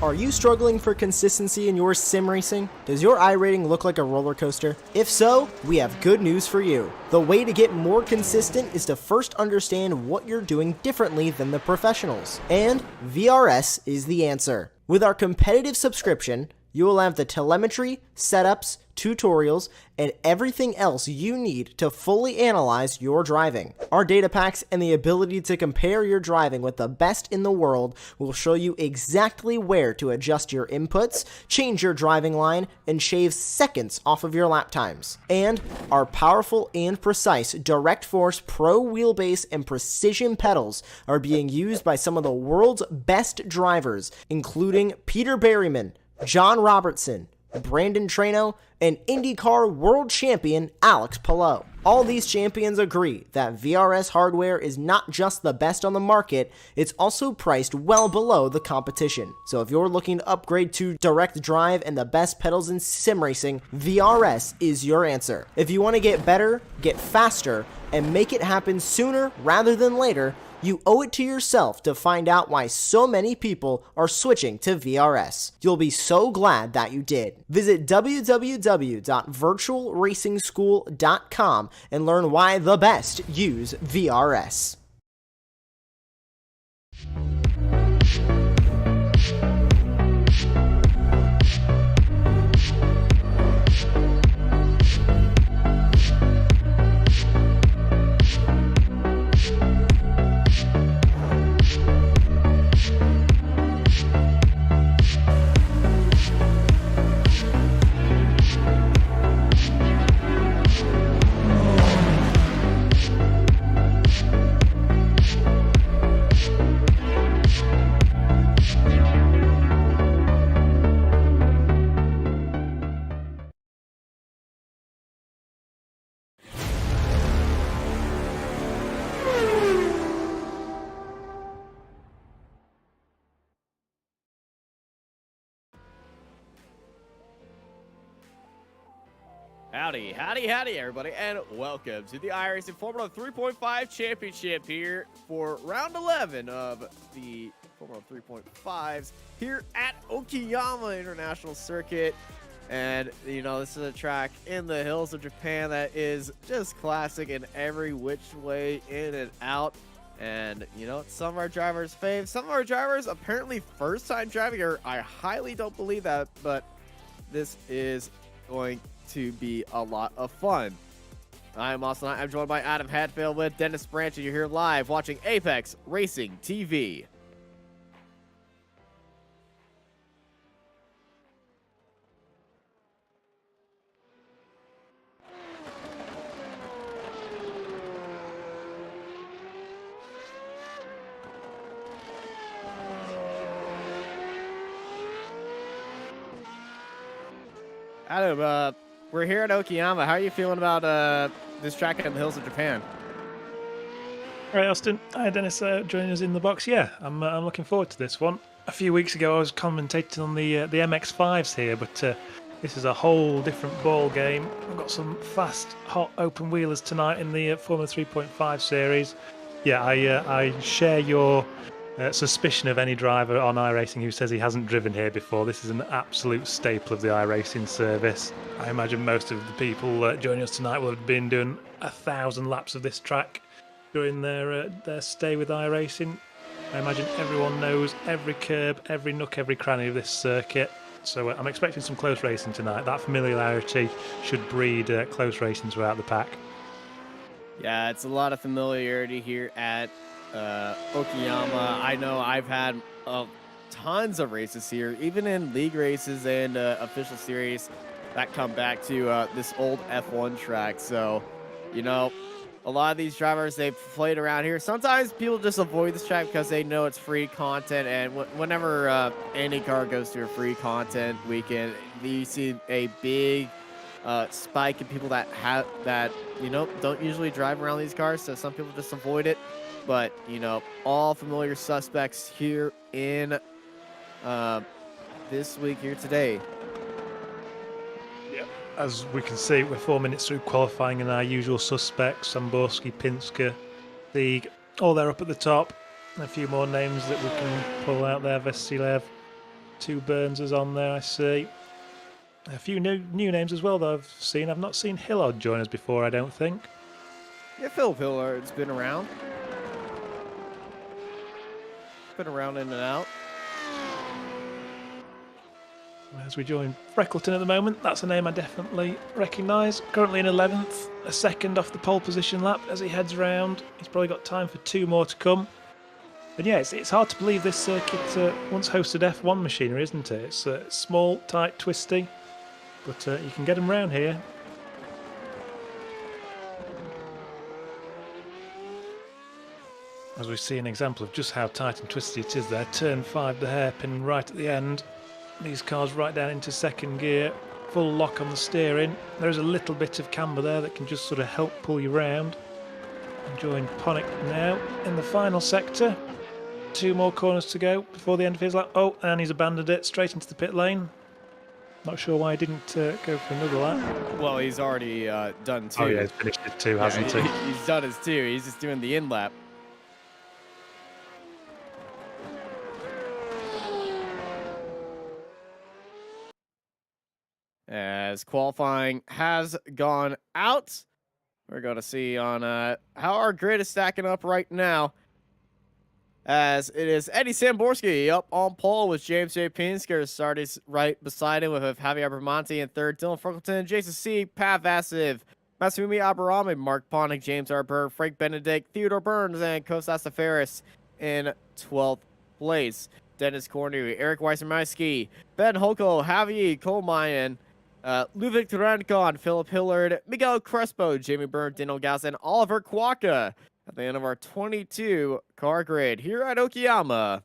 Are you struggling for consistency in your sim racing? Does your iRating look like a roller coaster? If so, we have good news for you. The way to get more consistent is to first understand what you're doing differently than the professionals. And VRS is the answer. With our competitive subscription, you will have the telemetry, setups, tutorials, and everything else you need to fully analyze your driving. Our data packs and the ability to compare your driving with the best in the world will show you exactly where to adjust your inputs, change your driving line, and shave seconds off of your lap times. And our powerful and precise Direct Force Pro wheelbase and precision pedals are being used by some of the world's best drivers, including Peter Berryman, John Robertson, Brandon Trano, and IndyCar World Champion Alex Palou. All these champions agree that VRS hardware is not just the best on the market, it's also priced well below the competition. So if you're looking to upgrade to direct drive and the best pedals in sim racing, VRS is your answer. If you want to get better, get faster, and make it happen sooner rather than later, you owe it to yourself to find out why so many people are switching to VRS. You'll be so glad that you did. Visit www.virtualracingschool.com and learn why the best use VRS. Howdy, everybody, and welcome to the iRacing Formula 3.5 Championship here for round 11 of the Formula 3.5s here at Okayama International Circuit. And, you know, this is a track in the hills of Japan that is just classic in every which way, in and out. And, you know, some of our drivers' faves, some of our drivers apparently first time driving here. I highly don't believe that, but this is going to be a lot of fun. I'm Austin. I'm joined by Adam Hatfield with Dennis Branch, and you're here live watching Apex Racing TV. Adam, we're here at Okayama. How are you feeling about this track in the hills of Japan? All right, Austin. Hi, Dennis. Joining us in the box. Yeah, I'm looking forward to this one. A few weeks ago, I was commentating on the MX-5s here, but this is a whole different ball game. I've got some fast, hot open wheelers tonight in the Formula 3.5 series. Yeah, I share your suspicion of any driver on iRacing who says he hasn't driven here before. This is an absolute staple of the iRacing service. I imagine most of the people joining us tonight will have been doing 1,000 laps of this track during their stay with iRacing. I imagine everyone knows every curb, every nook, every cranny of this circuit. So I'm expecting some close racing tonight. That familiarity should breed close racing throughout the pack. Yeah, it's a lot of familiarity here at Okayama. I know I've had tons of races here, even in league races and official series that come back to this old F1 track. So, you know, a lot of these drivers, they've played around here. Sometimes people just avoid this track because they know it's free content. And whenever IndyCar goes through a free content weekend, you see a big spike in people that don't usually drive around these cars. So some people just avoid it. But, you know, all familiar suspects here in this week here today. Yeah, as we can see, we're 4 minutes through qualifying, and our usual suspects, Samborski, Pinsker, Sieg, all there up at the top. And a few more names that we can pull out there. Vasilev, 2 Burns on there, I see. A few new names as well that I've seen. I've not seen Hillard join us before, I don't think. Yeah, Phil Hillard's been around. Been around in and out. As we join Freckleton at the moment, that's a name I definitely recognise. Currently in 11th, a second off the pole position lap as he heads round. He's probably got time for 2 more to come. And yeah, it's hard to believe this circuit once hosted F1 machinery, isn't it? It's small, tight, twisty, but you can get them round here. As we see an example of just how tight and twisty it is there. Turn 5, the hairpin right at the end. These cars right down into second gear. Full lock on the steering. There is a little bit of camber there that can just sort of help pull you round. Join Ponick now in the final sector. 2 more corners to go before the end of his lap. Oh, and he's abandoned it straight into the pit lane. Not sure why he didn't go for another lap. Well, he's already done 2. Oh yeah, he's finished it too, hasn't he? He's done his 2. He's just doing the in lap. As qualifying has gone out, we're going to see on how our grid is stacking up right now. As it is Eddie Samborski up on pole with James J. Pinsker starting right beside him with Javier Bramante in 3rd, Dylan Freckleton, Jason C., Pat Vasilev, Masumi Aburame, Mark Ponick, James R. Berg, Frank Benedict, Theodore Burns, and Kostas Safaris in 12th place. Dennis Cornu, Eric Weiser-Maisky, Ben Holko, Javier Colmayan, Ludwig Turankon, Philip Hillard, Miguel Crespo, Jamie Byrne, Dino Gas, and Oliver Kwaka at the end of our 22 car grid here at Okayama.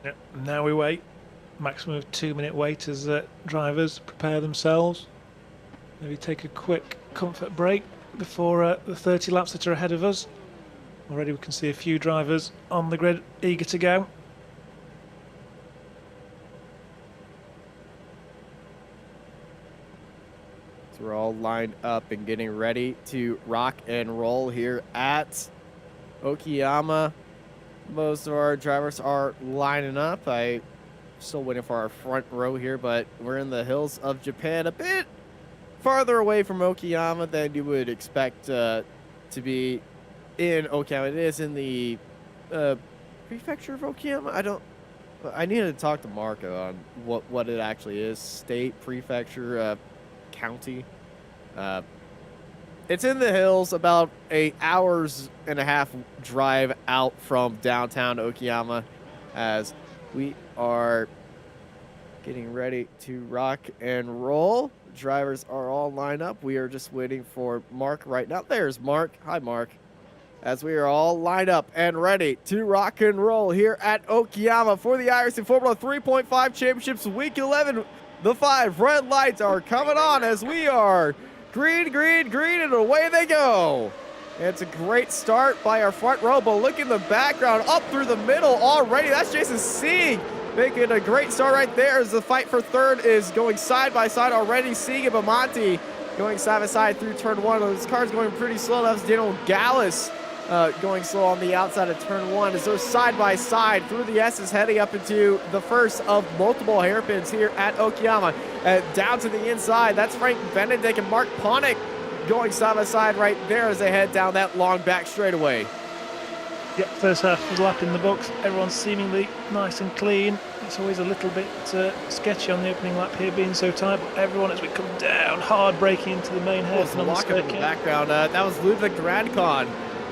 Yep, now we wait. Maximum of 2-minute wait as drivers prepare themselves. Maybe take a quick comfort break before the 30 laps that are ahead of us. Already we can see a few drivers on the grid eager to go. So we're all lined up and getting ready to rock and roll here at Okayama. Most of our drivers are lining up. I'm still waiting for our front row here, but we're in the hills of Japan, a bit farther away from Okayama than you would expect to be in Okayama. It is in the prefecture of Okayama. I need to talk to Marco on what it actually is. State, prefecture, county. It's in the hills, about 8 hours and a half drive out from downtown Okayama, as we are getting ready to rock and roll. Drivers are all lined up. We are just waiting for Mark right now. There's Mark. Hi, Mark. As we are all lined up and ready to rock and roll here at Okayama for the iRacing Formula 3.5 Championships Week 11. The 5 red lights are coming on as we are green, green, green, and away they go. It's a great start by our front row, but look in the background, up through the middle already. That's Jason Sieg making a great start right there as the fight for third is going side by side already. Sieg and Bamonti going side by side through turn 1. This car's going pretty slow. That was Daniel Gallus going slow on the outside of turn 1 as they're side by side through the S's heading up into the first of multiple hairpins here at Okayama. Down to the inside, that's Frank Benedict and Mark Ponick going side by side right there as they head down that long back straightaway. Yep, first half was lap in the books. Everyone's seemingly nice and clean. It's always a little bit sketchy on the opening lap here, being so tight. But everyone, as we come down, hard braking into the main hairpin on the circuit. In the background, that was Ludwig Grandcon,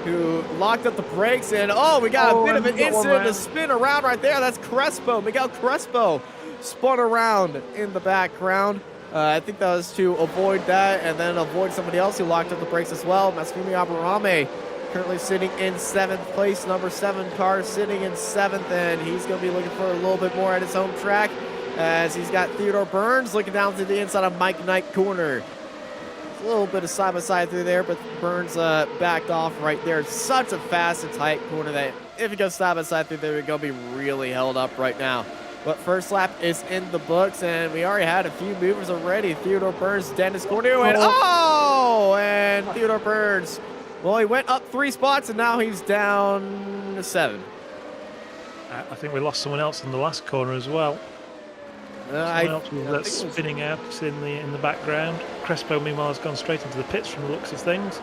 who locked up the brakes, and we got a bit of an incident to spin around right there. That's Crespo. Miguel Crespo spun around in the background. I think that was to avoid that and then avoid somebody else who locked up the brakes as well. Masafumi Aburame currently sitting in 7th place. Number 7 car sitting in 7th, and he's going to be looking for a little bit more at his home track as he's got Theodore Burns looking down to the inside of Mike Knight corner. A little bit of side-by-side through there, but Burns backed off right there. It's such a fast and tight corner that if it goes side-by-side through there, we're going to be really held up right now. But first lap is in the books, and we already had a few movers already. Theodore Burns, Dennis Cornu, and Theodore Burns. Well, he went up 3 spots, and now he's down to 7. I think we lost someone else in the last corner as well. Someone else was spinning out in the background. Crespo, meanwhile, has gone straight into the pits from the looks of things.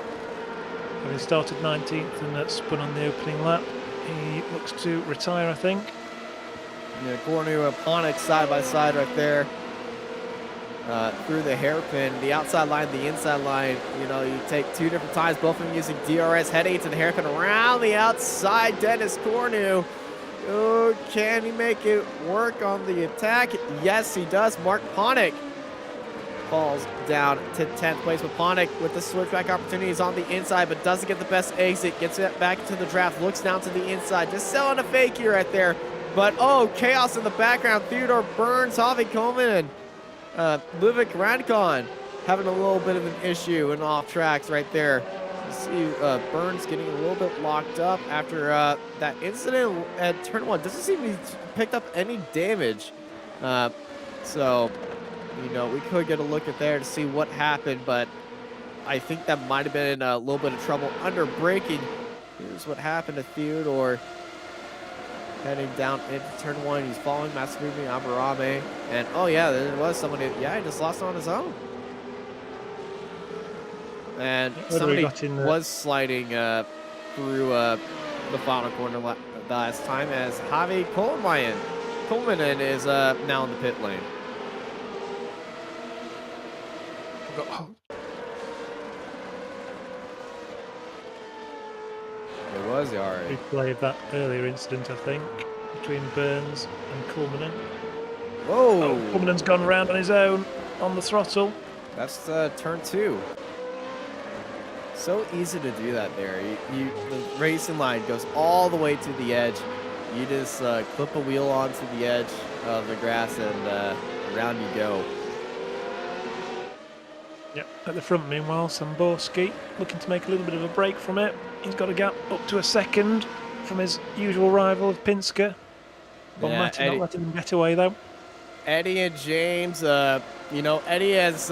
Having started 19th and spun on the opening lap, he looks to retire, I think. Yeah, Cornu and Ponick side by side right there. Through the hairpin, the outside line, the inside line. You know, you take 2 different times, both of them using DRS, heading into the hairpin around the outside. Dennis Cornu. Oh, can he make it work on the attack? Yes, he does. Mark Ponick falls down to 10th place, but Ponick with the switchback opportunities on the inside, but doesn't get the best exit. Gets it back into the draft, looks down to the inside, just selling a fake here right there. But chaos in the background. Theodore Burns, Javi Coleman, and Ludwig Grandcon having a little bit of an issue and off tracks right there. You see Burns getting a little bit locked up after that incident at turn 1. Doesn't seem to be picked up any damage. So, you know, we could get a look at there to see what happened, but I think that might have been a little bit of trouble under braking. Here's what happened to Theodore. Heading down into turn 1, he's following Masafumi Aburame, and there was somebody. Yeah, he just lost on his own. And somebody was sliding through the final corner last time as Javi Coleman is now in the pit lane. It was Yari. We played that earlier incident, I think, between Burns and Coleman. Whoa! Coleman's gone round on his own on the throttle. That's turn 2. So easy to do that there. The racing line goes all the way to the edge. You just clip a wheel onto the edge of the grass and around you go. Yep, at the front, meanwhile, Samborski looking to make a little bit of a break from it. He's got a gap up to a second from his usual rival of Pinsker. Bonmati not letting him get away, though. Eddie and James, Eddie has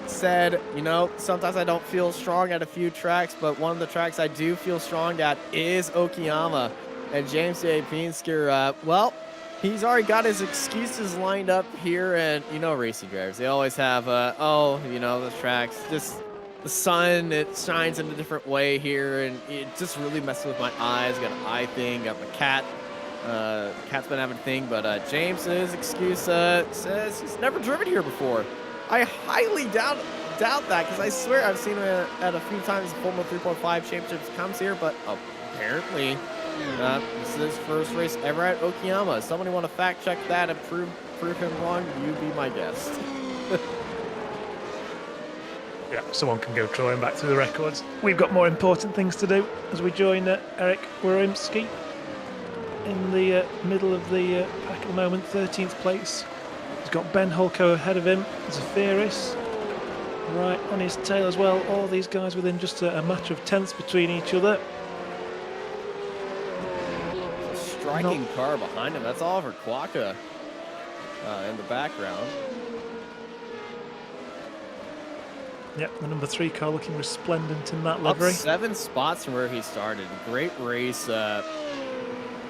said, you know, sometimes I don't feel strong at a few tracks, but one of the tracks I do feel strong at is Okayama. And James Pinsker, well, he's already got his excuses lined up here. And, you know, racing drivers, they always have, oh, you know, the tracks, just the sun, it shines in a different way here. And it just really messes with my eyes. Got an eye thing, got my cat. Cat's been having a thing, but James's excuse says he's never driven here before. I highly doubt that, because I swear I've seen him at a few times Formula 3.5 Championships comes here, but apparently this is his first race ever at Okayama. Somebody want to fact check that and prove him wrong? You be my guest. Yeah, someone can go trawling back through the records. We've got more important things to do as we join Eric Warimski in the middle of the pack at the moment, 13th place. He's got Ben Holko ahead of him, Zafiris right on his tail as well. All these guys within just a matter of tenths between each other. A striking car behind him. That's Oliver Kwaka in the background. Yep, the number 3 car looking resplendent in that livery. Up 7 spots from where he started. Great race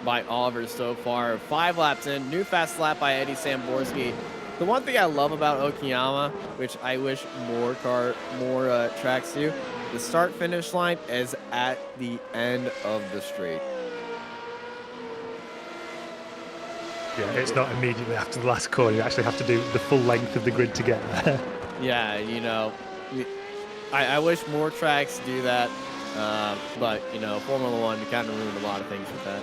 by Oliver so far. 5 laps in. New fast lap by Eddie Samborski. The one thing I love about Okayama, which I wish more tracks do, the start-finish line is at the end of the straight. Yeah, it's not immediately after the last corner. You actually have to do the full length of the grid to get there. Yeah, you know, I wish more tracks do that, but, you know, Formula 1 kind of ruined a lot of things with that.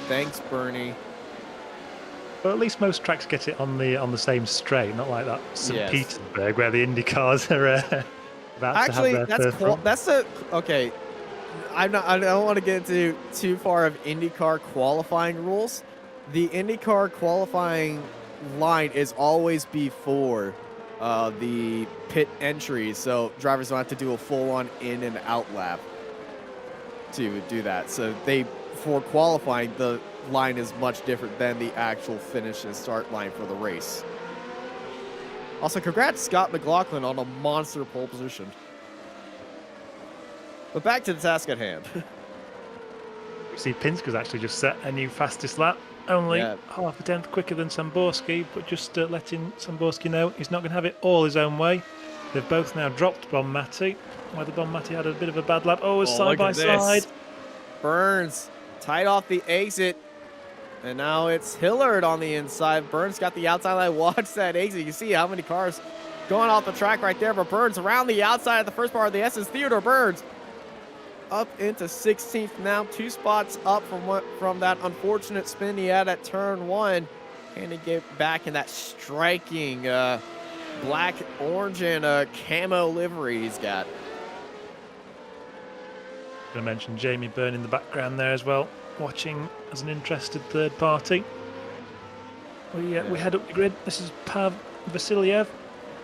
Thanks, Bernie. Well, at least most tracks get it on the same straight, not like that St. Petersburg where the Indy cars are about to have their first run. That's a okay. I don't want to get into too far of IndyCar qualifying rules. The IndyCar qualifying line is always before the pit entry, so drivers don't have to do a full-on in and out lap to do that. So for qualifying, the line is much different than the actual finish and start line for the race. Also, congrats Scott McLaughlin on a monster pole position. But back to the task at hand. We see Pinsker's actually just set a new fastest lap. Only half a tenth quicker than Samborski, but just letting Samborski know he's not going to have it all his own way. They've both now dropped Bonmati, whether Bonmati had a bit of a bad lap. Oh, side by side. Burns tied off the exit. And now it's Hillard on the inside. Burns got the outside line. Watch that exit. You see how many cars going off the track right there. But Burns around the outside of the first part of the S is Theodore Burns. Up into 16th now. 2 spots up from that unfortunate spin he had at turn 1. And to get back in that striking black, orange, and camo livery he's got. Going to mention Jamie Byrne in the background there as well, watching as an interested third party. We head up the grid. This is Pav Vasiliev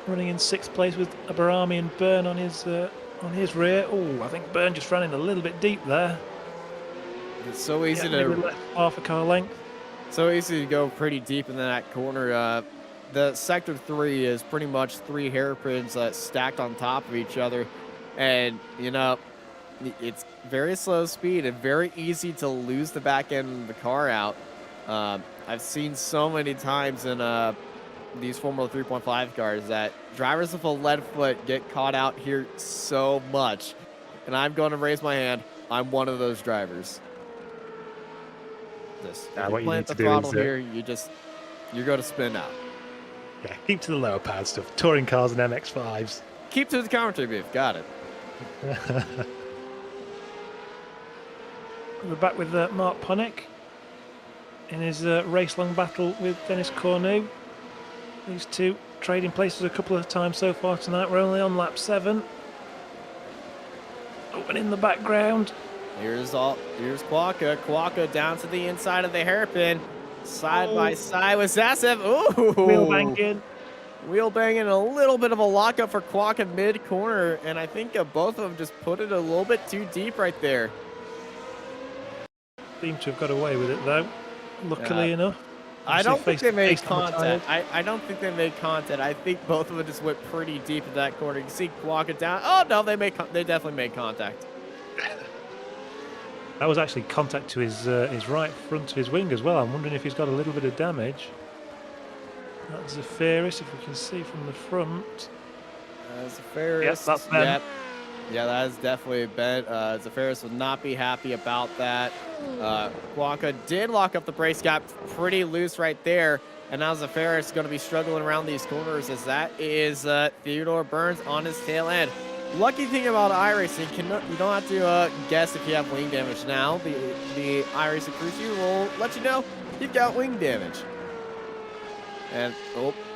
running in 6th place with Abarami and Byrne on his rear. Oh, I think Byrne just ran in a little bit deep there. It's so easy left half a car length. So easy to go pretty deep in that corner. The sector 3 is pretty much 3 hairpins stacked on top of each other, and you know, it's very slow speed and very easy to lose the back end of the car out. I've seen so many times in these Formula 3.5 cars that drivers with a lead foot get caught out here so much. And I'm going to raise my hand. I'm one of those drivers. What you need to do throttle here, you're going to spin out. Yeah, keep to the lower pad stuff. Touring cars and MX-5s. Keep to the commentary booth. Got it. We're back with Mark Ponick in his race-long battle with Dennis Cornu. These two trading places a couple of times so far tonight. We're only on lap 7. Oh, and in the background, here's Kwaka. Kwaka down to the inside of the hairpin. Side by side with Zasev. Ooh! Wheel banging, a little bit of a lockup for Kwaka mid-corner, and I think both of them just put it a little bit too deep right there. Seem to have got away with it though, luckily enough. I don't think they made contact. contact. I don't think they made contact. I think both of them just went pretty deep in that corner. You can see walking down. Oh no, they definitely made contact. That was actually contact to his right front of his wing as well. I'm wondering if he's got a little bit of damage. That's Zephyrus, if we can see from the front. Zephyrus. Yep, that's Ben. Yep. Yeah, that is definitely Ben. Zephyrus would not be happy about that. Quokka did lock up the brakes, got pretty loose right there. And now Zephyrus is going to be struggling around these corners as that is Theodore Burns on his tail end. Lucky thing about iRacing, you don't have to guess if you have wing damage now. The iRacing crew chief will let you know you've got wing damage. And,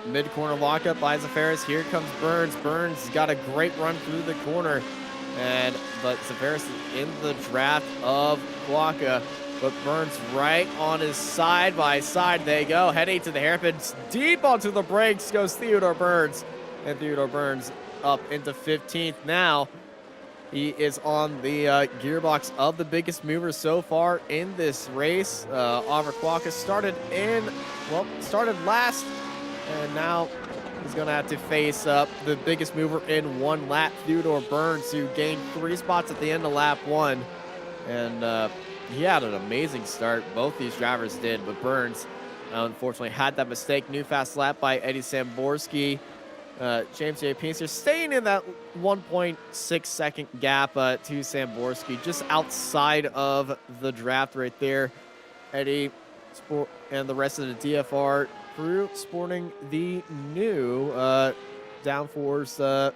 mid-corner lockup by Zephyrus. Here comes Burns. Burns got a great run through the corner. But Zephyrus is in the draft of Quokka. But Burns right on his side by side. They go. Heading to the hairpins. Deep onto the brakes goes Theodore Burns. And Theodore Burns up into 15th now. He is on the gearbox of the biggest mover so far in this race. Oliver Quokka started last, and now he's going to have to face up the biggest mover in one lap, Theodore Burns, who gained 3 spots at the end of lap 1. And he had an amazing start. Both these drivers did, but Burns unfortunately had that mistake. New fast lap by Eddie Samborski. James J. Pincer staying in that 1.6 second gap to Samborski, just outside of the draft right there. Eddie and the rest of the DFR crew sporting the new Downforce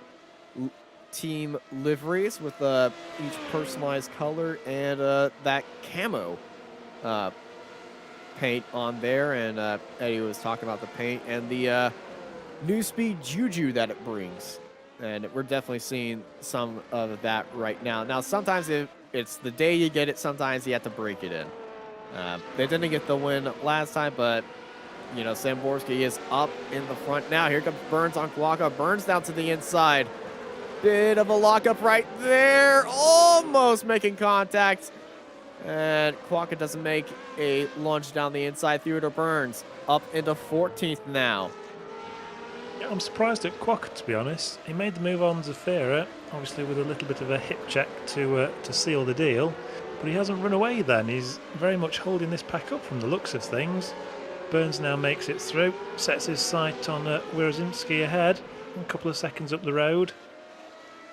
team liveries with each personalized color and that camo paint on there. And Eddie was talking about the paint and the new speed juju that it brings, and we're definitely seeing some of that right now. Now, sometimes if it's the day you get it, sometimes you have to break it in. They didn't get the win last time, but you know, Samborski is up in the front now. Here comes Burns on Quokka. Burns down to the inside. Bit of a lockup right there, almost making contact, and Quokka doesn't make a lunge down the inside. Theodore Burns up into 14th now. Yeah, I'm surprised at Quokka, to be honest. He made the move on Zafira, obviously with a little bit of a hip check to seal the deal, but he hasn't run away then. He's very much holding this pack up from the looks of things. Burns now makes it through, sets his sight on Wierzynski ahead, a couple of seconds up the road.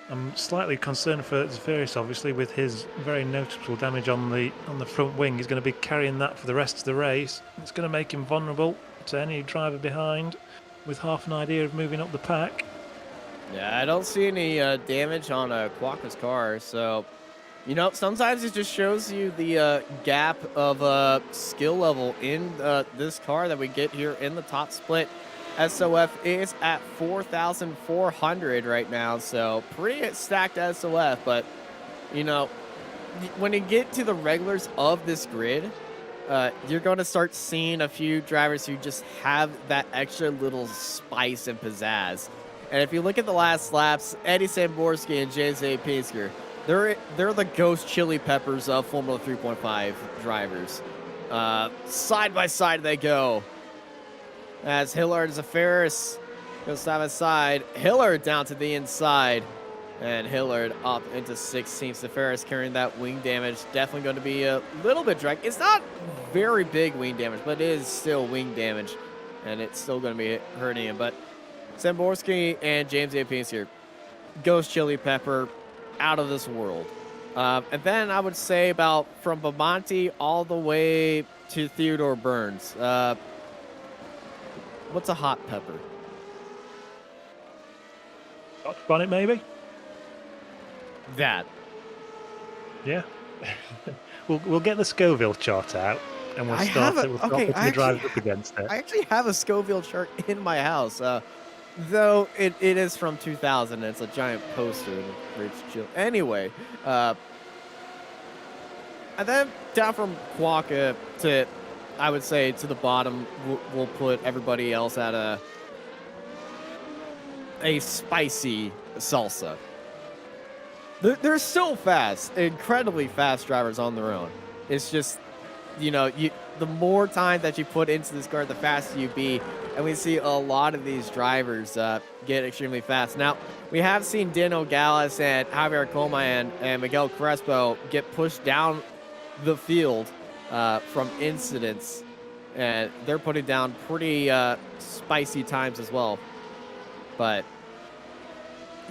I'm slightly concerned for Zephyrus, obviously, with his very noticeable damage on the front wing. He's going to be carrying that for the rest of the race. It's going to make him vulnerable to any driver behind with half an idea of moving up the pack. Yeah, I don't see any damage on Quokka's car, so, you know, sometimes it just shows you the gap of skill level in this car that we get here in the top split. SOF is at 4,400 right now, so pretty stacked SOF, but, you know, when you get to the regulars of this grid, you're going to start seeing a few drivers who just have that extra little spice and pizzazz. And if you look at the last laps, Eddie Samborski and James A. Pinsker, they're the ghost chili peppers of Formula 3.5 drivers. Side by side they go. As Hillard is a Ferris goes side by side. Hillard down to the inside. And Hillard up into 16th. Zephyrus carrying that wing damage. Definitely going to be a little bit drag. It's not very big wing damage, but it is still wing damage. And it's still going to be hurting him. But Samborski and James A. Pinsker, ghost chili pepper, out of this world. And then I would say about from Bamonti all the way to Theodore Burns. What's a hot pepper? Scotch bonnet, maybe? That. Yeah. we'll get the Scoville chart out and we'll start it. We'll start putting the drivers up against it. I actually have a Scoville chart in my house. Though it is from 2000 and it's a giant poster. Anyway, and then down from Quokka to, I would say, to the bottom, we'll put everybody else at a spicy salsa. They're so fast, incredibly fast drivers on their own. It's just you know, the more time that you put into this car, the faster you be. And we see a lot of these drivers get extremely fast. Now, we have seen Dino Gallus and Javier Coma and Miguel Crespo get pushed down the field from incidents. And they're putting down pretty spicy times as well. But,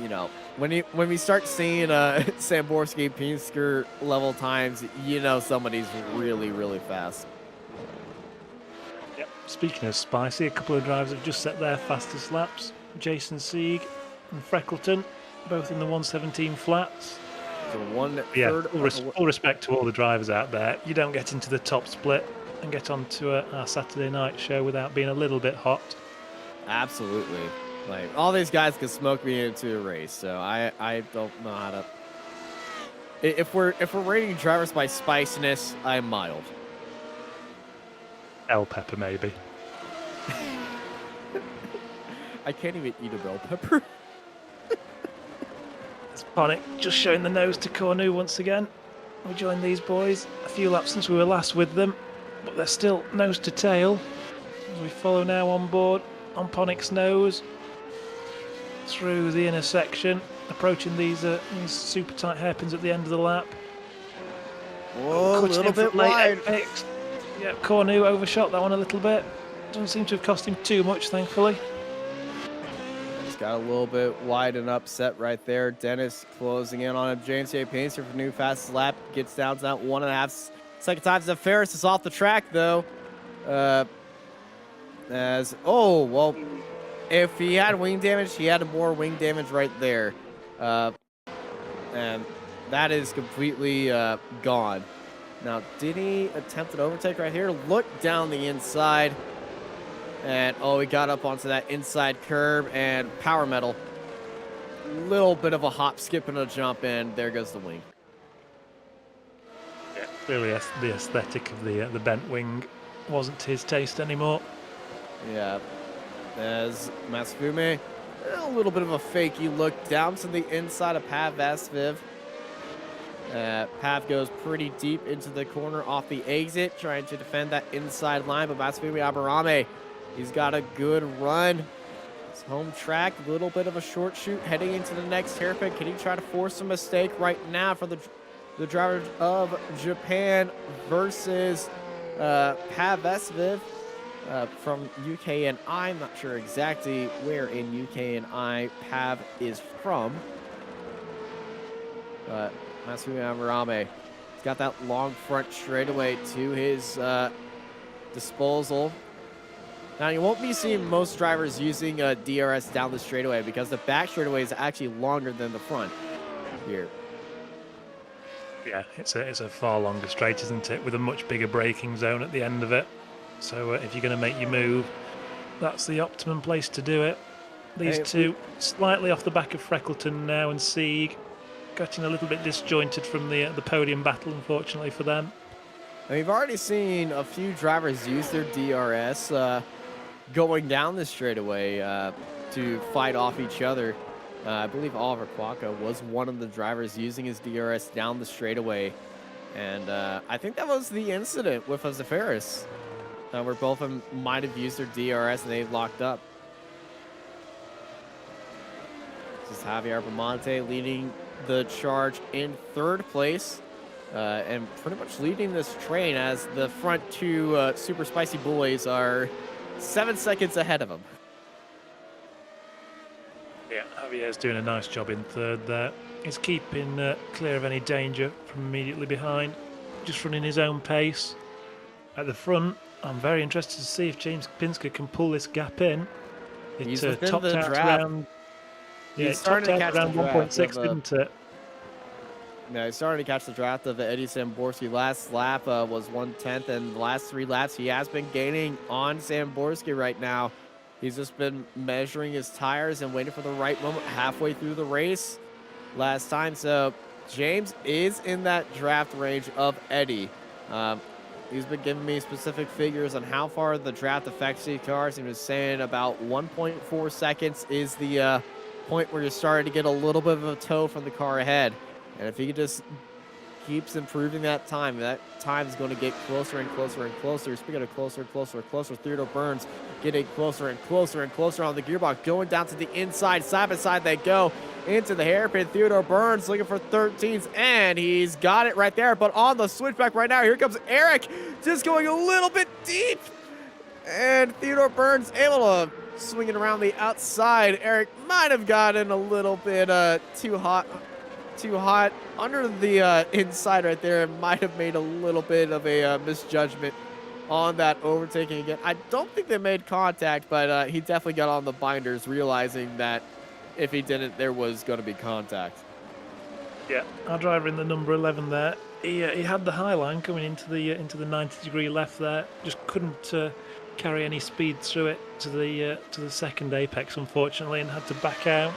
you know, when we start seeing Samborski Pinsker level times, you know somebody's really, really fast. Yep. Speaking of spicy, a couple of drivers have just set their fastest laps. Jason Sieg and Freckleton, both in the 117 flats. So one Yeah, third. full respect to all the drivers out there. You don't get into the top split and get onto our Saturday night show without being a little bit hot. Absolutely. Like, all these guys can smoke me into a race, so I don't know how to. If we're rating drivers by spiciness, I'm mild. Bell pepper, maybe. I can't even eat a bell pepper. It's Ponic just showing the nose to Cornu once again. We joined these boys a few laps since we were last with them, but they're still nose to tail. As we follow now on board on Ponic's nose through the intersection, approaching these super tight hairpins at the end of the lap. Whoa, a little bit wide. Yeah, Cornu overshot that one a little bit. Doesn't seem to have cost him too much, thankfully. He's got a little bit wide and upset right there. Dennis closing in on him. James J. Painter for new fastest lap. Gets down to that 1.5 second times. The Ferris is off the track, though. Well, if he had wing damage, he had more wing damage right there. And that is completely gone. Now, did he attempt an overtake right here? Look down the inside. And, he got up onto that inside curb and power metal. Little bit of a hop, skip, and a jump, and there goes the wing. Yeah, clearly the aesthetic of the bent wing wasn't his taste anymore. Yeah. As Masfume, a little bit of a fakey look down to the inside of Pav Vasviv. Pav goes pretty deep into the corner off the exit, trying to defend that inside line, but Masfume Abarame, he's got a good run. It's home track, a little bit of a short shoot heading into the next hairpin. Can he try to force a mistake right now for the driver of Japan versus Pav Vasviv? From UK and I'm not sure exactly where in UK and I Pav is from. But Masumi Amarame, he's got that long front straightaway to his disposal. Now, you won't be seeing most drivers using DRS down the straightaway because the back straightaway is actually longer than the front here. Yeah, it's a far longer straight, isn't it, with a much bigger braking zone at the end of it. So if you're going to make your move, that's the optimum place to do it. These two slightly off the back of Freckleton now and Sieg, getting a little bit disjointed from the podium battle, unfortunately for them. And we've already seen a few drivers use their DRS going down the straightaway to fight off each other. I believe Oliver Quacca was one of the drivers using his DRS down the straightaway. And I think that was the incident with Zafaris. Where both of them might have used their DRS and they've locked up. This is Javier Bamonte leading the charge in third place and pretty much leading this train as the front two super spicy boys are 7 seconds ahead of him. Yeah, Javier's doing a nice job in third there. He's keeping clear of any danger from immediately behind, just running his own pace. At the front, I'm very interested to see if James Pinsker can pull this gap in. He's It within topped the out draft. around, He's starting to catch around the draft 1.6, didn't it? Yeah, he's starting to catch the draft of Eddie Samborski. Last lap was 1/10, and the last 3 laps he has been gaining on Samborski right now. He's just been measuring his tires and waiting for the right moment halfway through the race last time. So James is in that draft range of Eddie. He's been giving me specific figures on how far the draft affects these cars. He was saying about 1.4 seconds is the point where you're starting to get a little bit of a tow from the car ahead. And if he could just keeps improving that time is going to get closer and closer and closer. Speaking of closer and closer and closer, Theodore Burns getting closer and closer and closer on the gearbox, going down to the inside. Side by side they go into the hairpin. Theodore Burns looking for 13s, and he's got it right there. But on the switchback right now, here comes Eric, just going a little bit deep. And Theodore Burns able to swing it around the outside. Eric might have gotten a little bit too hot under the inside right there. It might have made a little bit of a misjudgment on that overtaking again. I don't think they made contact, but he definitely got on the binders, realizing that if he didn't, there was going to be contact. Yeah, our driver in the number 11 there, he had the high line coming into the 90-degree left there, just couldn't carry any speed through it to the second apex, unfortunately, and had to back out.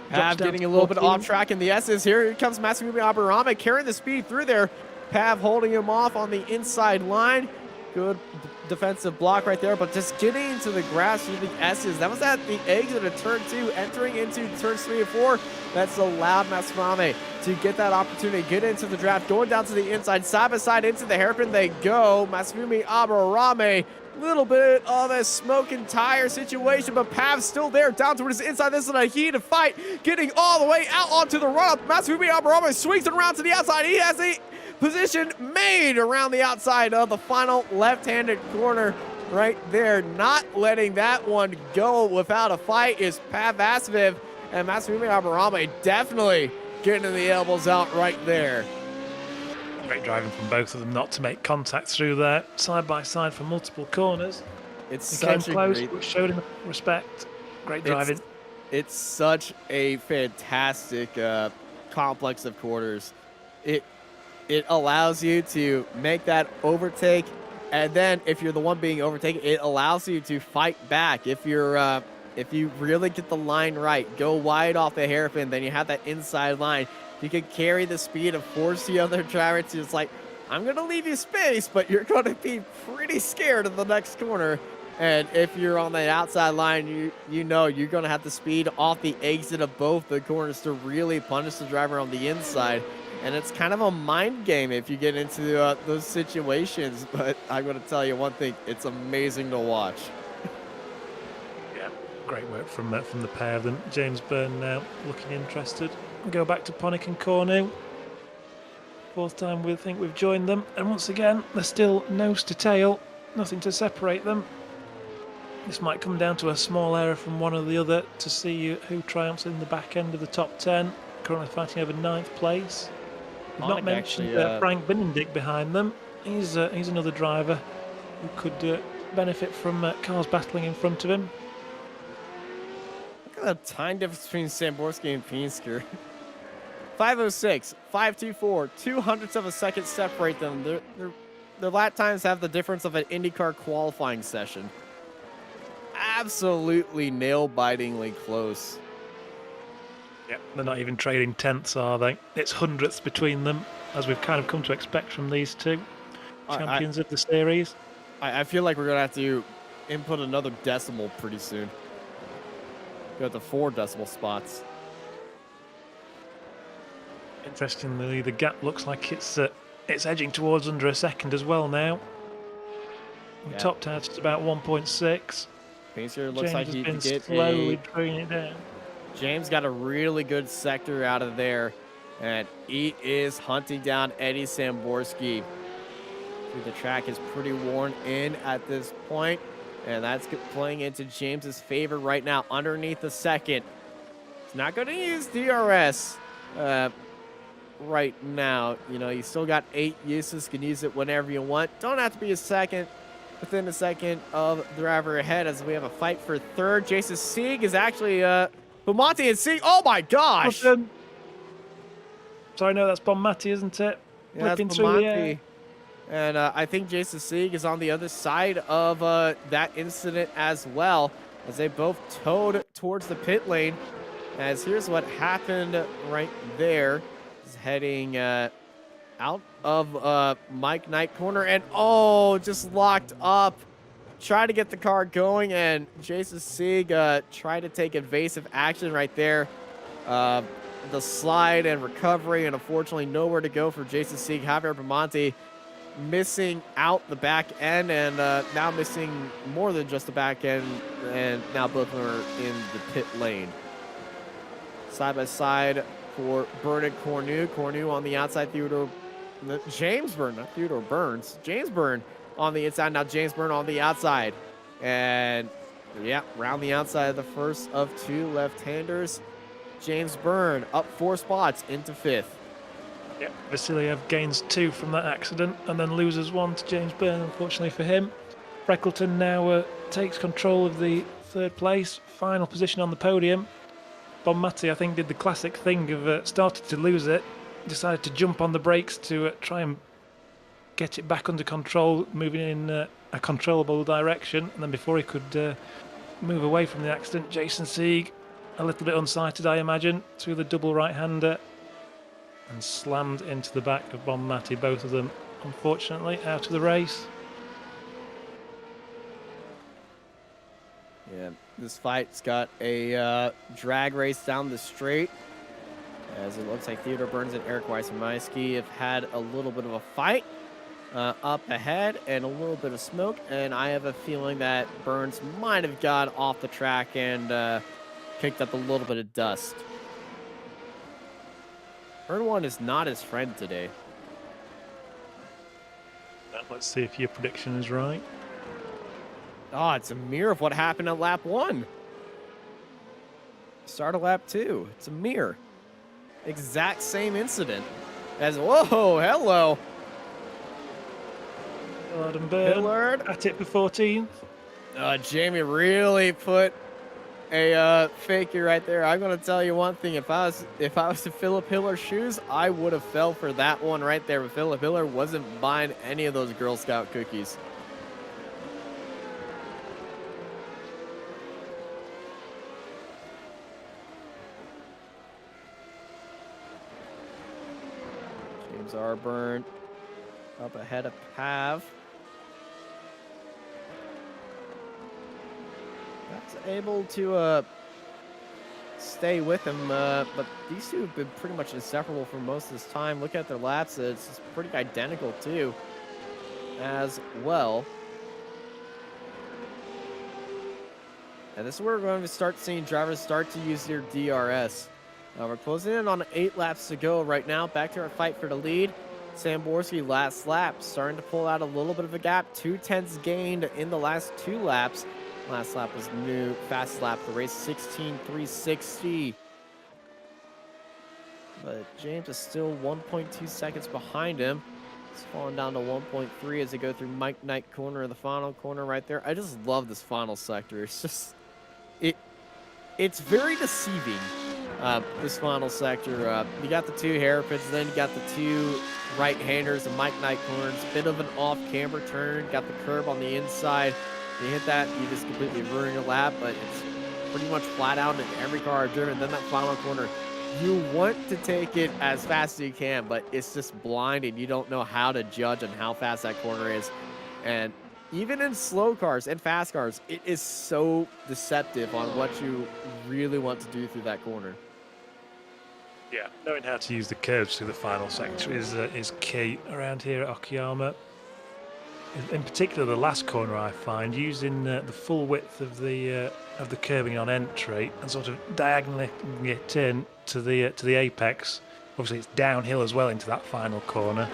Pav getting a little bit off track in the S's here. Here comes Masumi Aburame carrying the speed through there. Pav holding him off on the inside line. Good defensive block right there, but just getting into the grass through the S's. That was at the exit of turn 2, entering into turns 3 and 4. That's allowed Masumi to get that opportunity, get into the draft, going down to the inside, side by side into the hairpin they go. Masumi Aburame, little bit of a smoke and tire situation, but Pav's still there, down towards the inside. This is a heated fight, getting all the way out onto the run-up. Masumi Aburame swings it around to the outside. He has a position made around the outside of the final left-handed corner right there. Not letting that one go without a fight is Pav Vaseviv, and Masumi Aburame definitely getting the elbows out right there. Great driving from both of them not to make contact through there, side by side for multiple corners. It's They came such a close, great... but showed him respect. Great driving. It's such a fantastic complex of quarters. It allows you to make that overtake, and then if you're the one being overtaken, it allows you to fight back. If you really get the line right, go wide off the hairpin, then you have that inside line. You can carry the speed and force the other driver to just like, I'm going to leave you space, but you're going to be pretty scared of the next corner. And if you're on the outside line, you know you're going to have the speed off the exit of both the corners to really punish the driver on the inside. And it's kind of a mind game if you get into those situations. But I'm going to tell you one thing, it's amazing to watch. Yeah, great work from the pair of them. James Byrne now looking interested. We go back to Ponick and Cornu. Fourth time we think we've joined them. And once again, they're still nose to tail. Nothing to separate them. This might come down to a small error from one or the other to see who triumphs in the back end of the top 10. Currently fighting over 9th place. We've not mentioned Frank Benedict behind them. He's another driver who could benefit from cars battling in front of him. Look at the time difference between Samborski and Pinsker. 5:06, 5:24, 200ths of a second separate them. Their lap times have the difference of an IndyCar qualifying session. Absolutely nail-bitingly close. Yeah, they're not even trading tenths, are they? It's hundredths between them, as we've kind of come to expect from these two champions of the series. I feel like we're going to have to input another decimal pretty soon. Go to 4 decimal spots. Interestingly, the gap looks like it's edging towards under a second as well now. We topped out at about 1.6. Pacer looks like he been get slowly bringing it down. James got a really good sector out of there, and he is hunting down Eddie Samborski. The track is pretty worn in at this point, and that's playing into James's favor right now. Underneath the second, he's not going to use DRS right now. You know, you still got 8 uses, can use it whenever you want. Don't have to be a second. Within a second of the driver ahead as we have a fight for third. Jason Sieg is actually Bumonti and Sieg. Oh my gosh! Sorry, no, that's Bonmati, isn't it? Yeah, that's Bumonti. And I think Jason Sieg is on the other side of that incident as well, as they both towed towards the pit lane. As here's what happened right there. He's heading out of Mike Knight corner, and just locked up. Tried to get the car going, and Jason Sieg tried to take evasive action right there. the slide and recovery, and unfortunately nowhere to go for Jason Sieg. Javier Bamonte missing out the back end, and now missing more than just the back end, and now both are in the pit lane. Side by side for Byrne and Cornu. Cornu on the outside, James Byrne, not Theodore Burns. James Byrne on the inside, now James Byrne on the outside. And yeah, round the outside of the first of two left-handers. James Byrne up 4 spots into 5th. Yep, Vasiliev gains 2 from that accident and then loses 1 to James Byrne, unfortunately for him. Freckleton now takes control of the 3rd place, final position on the podium. Bonmati, I think, did the classic thing of started to lose it, decided to jump on the brakes to try and get it back under control, moving in a controllable direction, and then before he could move away from the accident, Jason Sieg, a little bit unsighted, I imagine, through the double right-hander and slammed into the back of Bonmati, both of them, unfortunately, out of the race. Yeah, this fight's got a drag race down the straight, as it looks like Theodore Burns and Eric Weissmaisky have had a little bit of a fight up ahead and a little bit of smoke, and I have a feeling that Burns might have got off the track and picked up a little bit of dust. Turn 1 is not his friend today. Let's see if your prediction is right. Oh, it's a mirror of what happened at lap 1. Start of lap 2. It's a mirror. Exact same incident. As, whoa, hello. Hillard and Byrne Hillard. at it for 14th. Jamie really put a fakie right there. I'm gonna tell you one thing. If I was in Philip Hiller's shoes, I would have fell for that one right there. But Philip Hiller wasn't buying any of those Girl Scout cookies. James Arburn up ahead of Pav. That's able to stay with him, but these two have been pretty much inseparable for most of this time. Look at their laps; it's pretty identical too, as well. And this is where we're going to start seeing drivers start to use their DRS. We're closing in on 8 laps to go right now. Back to our fight for the lead. Samborski last lap, starting to pull out a little bit of a gap. 2/10 gained in the last 2 laps. Last lap was new fast lap of the race, 16.360. But James is still 1.2 seconds behind him. It's falling down to 1.3 as they go through Mike Knight corner in the final corner right there. I just love this final sector. It's just, it's very deceiving. This final sector, you got the 2 hairpins, then you got the 2 right-handers, the Mike Knight corners, bit of an off-camber turn, got the curb on the inside. You hit that, you just completely ruin your lap, but it's pretty much flat out in every car I've driven. Then that final corner, you want to take it as fast as you can, but it's just blind and you don't know how to judge on how fast that corner is. And even in slow cars and fast cars, it is so deceptive on what you really want to do through that corner. Yeah, knowing how to use the curves through the final sector is key around here at Okayama. In particular, the last corner I find using the full width of the curbing on entry and sort of diagonally it in to the apex. Obviously, it's downhill as well into that final corner.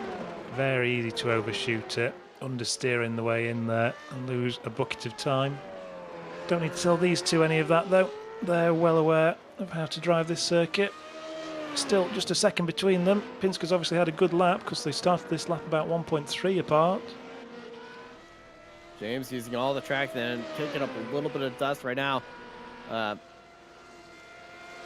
Very easy to overshoot it, understeering the way in there and lose a bucket of time. Don't need to tell these two any of that though. They're well aware of how to drive this circuit. Still just a second between them. Pinsker's obviously had a good lap because they started this lap about 1.3 apart. James using all the track, then kicking up a little bit of dust right now.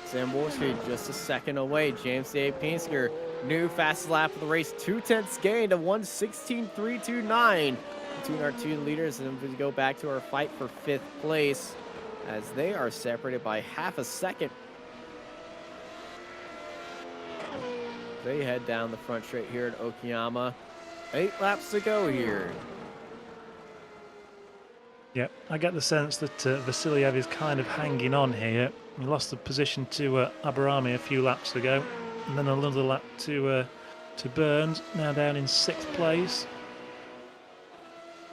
Zamborski just a second away. James A. Pinsker, new fastest lap of the race, 2/10 gain to 1:16.329. Between our 2 leaders, and we go back to our fight for 5th place as they are separated by half a second. They head down the front straight here at Okayama. 8 laps to go here. Yeah, I get the sense that Vasiliev is kind of hanging on here. He lost the position to Aberami a few laps ago, and then another lap to Burns, now down in 6th place.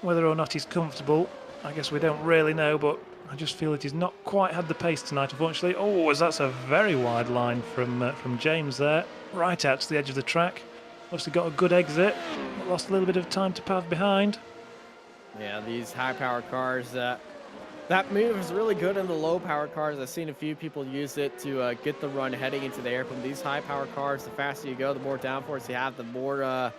Whether or not he's comfortable, I guess we don't really know, but I just feel that he's not quite had the pace tonight, unfortunately. Oh, that's a very wide line from James there, right out to the edge of the track. Must have got a good exit, but lost a little bit of time to path behind. Yeah, these high-powered cars, that move is really good in the low-power cars. I've seen a few people use it to get the run heading into the air. From these high-power cars, the faster you go, the more downforce you have, the more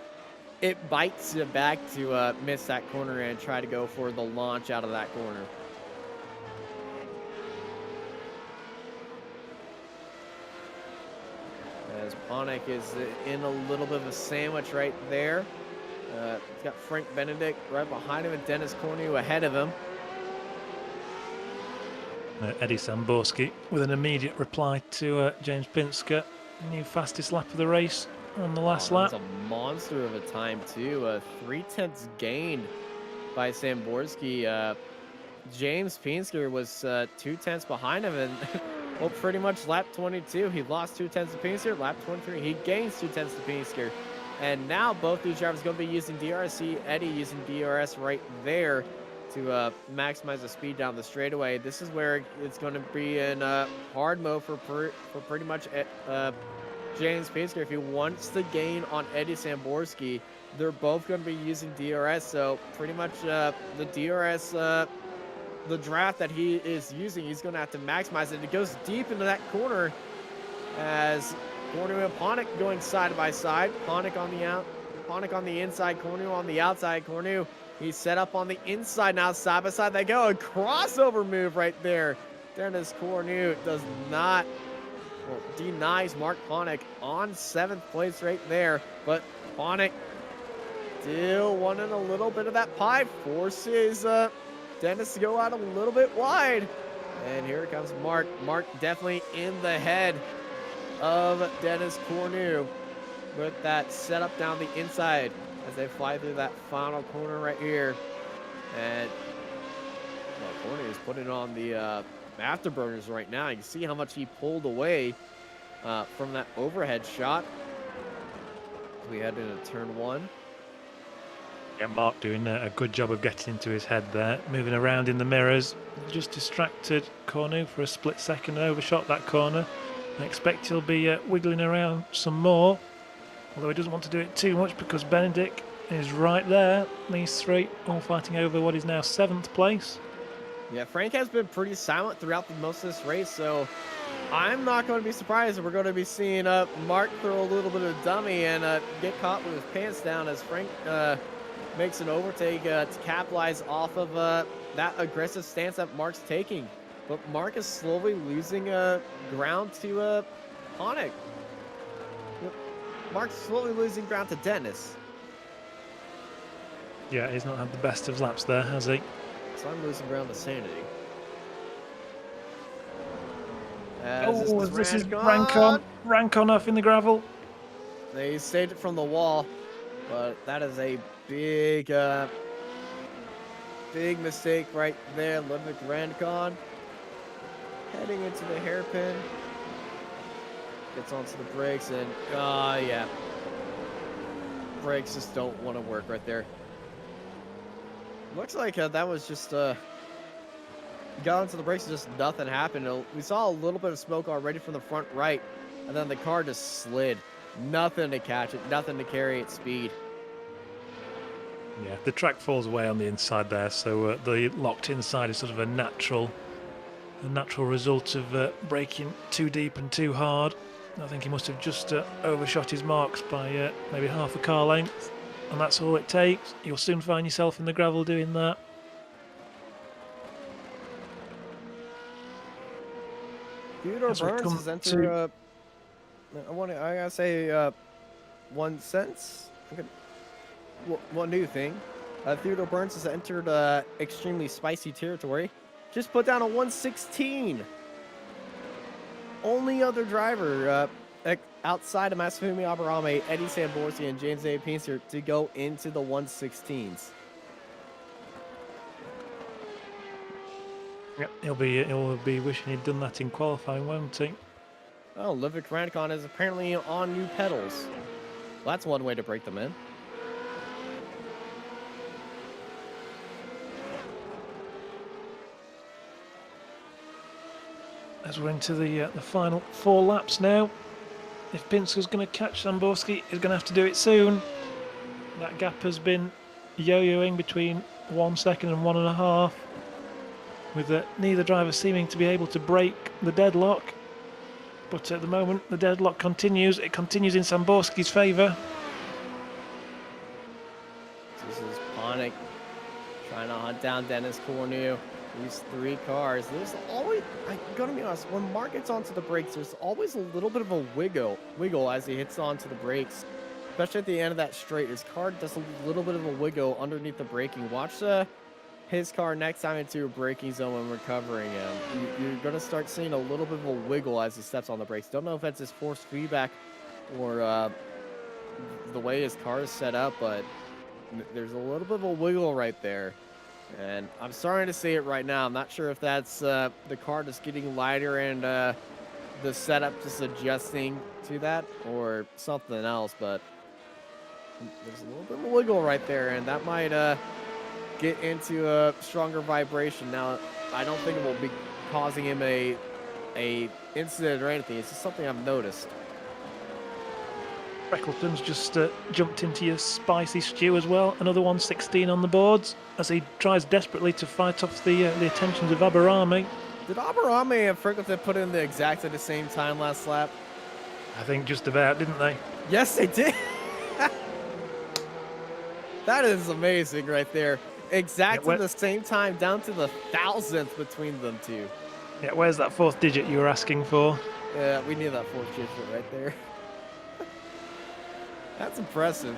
it bites you back to miss that corner and try to go for the launch out of that corner. As Ponick is in a little bit of a sandwich right there. He's got Frank Benedict right behind him and Dennis Cornu ahead of him. Eddie Samborski with an immediate reply to James Pinsker. New fastest lap of the race on the last lap. That's a monster of a time too. 3/10 gained by Samborski. James Pinsker was 2/10 behind him, and well, pretty much lap 22. He lost 2/10 to Pinsker. Lap 23, he gains 2/10 to Pinsker. And now both these drivers going to be using DRS. Eddie using DRS right there to maximize the speed down the straightaway. This is where it's going to be in hard mode for pretty much James Pinsker. If he wants to gain on Eddie Samborski, they're both going to be using DRS. So pretty much the DRS, the draft that he is using, he's going to have to maximize it. It goes deep into that corner as Cornu and Ponick going side by side. Ponick on the inside, Cornu on the outside. Cornu, he's set up on the inside now, side by side they go. A crossover move right there. Dennis Cornu does not, well, denies Mark Ponick on 7th place right there. But Ponick still wanting a little bit of that pie, forces Dennis to go out a little bit wide. And here comes Mark. Mark definitely in the head of Dennis Cornu with that setup down the inside as they fly through that final corner right here. And well, Cornu is putting on the afterburners right now. You can see how much he pulled away from that overhead shot. We head into turn 1. Yeah, Mark doing a good job of getting into his head there, moving around in the mirrors. Just distracted Cornu for a split second, overshot that corner. I expect he'll be wiggling around some more, although he doesn't want to do it too much because Benedict is right there. These three all fighting over what is now 7th place. Yeah, Frank has been pretty silent throughout most of this race, so I'm not going to be surprised if we're going to be seeing Mark throw a little bit of dummy and get caught with his pants down as Frank makes an overtake to capitalize off of that aggressive stance that Mark's taking. But Mark is slowly losing ground to Ponick. Mark's slowly losing ground to Dennis. Yeah, he's not had the best of laps there, has he? So I'm losing ground to Sanity. This is Rancon off in the gravel. They saved it from the wall, but that is a big, big mistake right there. Ludwig Rancon heading into the hairpin. Gets onto the brakes and, yeah. Brakes just don't want to work right there. Looks like that was just, got onto the brakes and just nothing happened. We saw a little bit of smoke already from the front right, and then the car just slid. Nothing to catch it, nothing to carry its speed. Yeah, the track falls away on the inside there, so the locked inside is sort of a natural result of braking too deep and too hard. I think he must have just overshot his marks by maybe half a car length, and that's all it takes. You'll soon find yourself in the gravel doing that. Theodore Burns has entered. I gotta say one sentence. One new thing. Theodore Burns has entered extremely spicy territory. Just put down a 116. Only other driver outside of Masafumi Aberame, Eddie Samborski, and James A. Pinsker to go into the 116s. Yep, he'll be wishing he'd done that in qualifying, won't he? Oh, Livik Rancon is apparently on new pedals. Well, that's one way to break them in. As we're into the final 4 laps now. If Pinska's going to catch Samborski, he's going to have to do it soon. That gap has been yo-yoing between 1 second and 1.5, with neither driver seeming to be able to break the deadlock. But at the moment, the deadlock continues. It continues in Samborski's favour. This is Ponic trying to hunt down Dennis Cornu. These 3 cars. There's always, I gotta be honest, when Mark gets onto the brakes, there's always a little bit of a wiggle as he hits onto the brakes. Especially at the end of that straight. His car does a little bit of a wiggle underneath the braking. Watch his car next time into a braking zone when recovering him. You're gonna start seeing a little bit of a wiggle as he steps on the brakes. Don't know if that's his force feedback or the way his car is set up, but there's a little bit of a wiggle right there. And I'm starting to see it right now. I'm not sure if that's the car just getting lighter and the setup just adjusting to that or something else, but there's a little bit of a wiggle right there, and that might get into a stronger vibration. Now, I don't think it will be causing him a incident or anything. It's just something I've noticed. Freckleton's just jumped into your spicy stew as well. Another 116 on the boards as he tries desperately to fight off the attentions of Aberami. Did Aberami and Freckleton put in the exact at the same time last lap? I think just about, didn't they? Yes, they did. That is amazing right there. Exact at the same time, down to the 1,000th between them two. Yeah, where's that 4th digit you were asking for? Yeah, we need that 4th digit right there. That's impressive.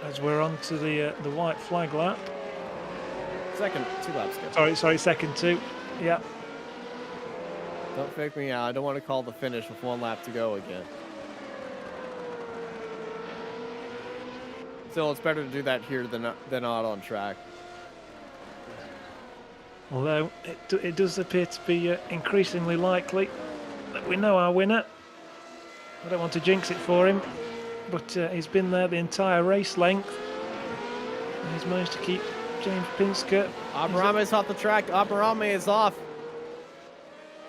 As we're on to the white flag lap. Second, 2 laps ago. Sorry, second 2. Yeah. Don't fake me out. I don't want to call the finish with 1 lap to go again. Still, it's better to do that here than out on track. Although it does appear to be increasingly likely that we know our winner. I don't want to jinx it for him, but he's been there the entire race length. And he's managed to keep James Pinska. Aberami's off the track. Aberami is off.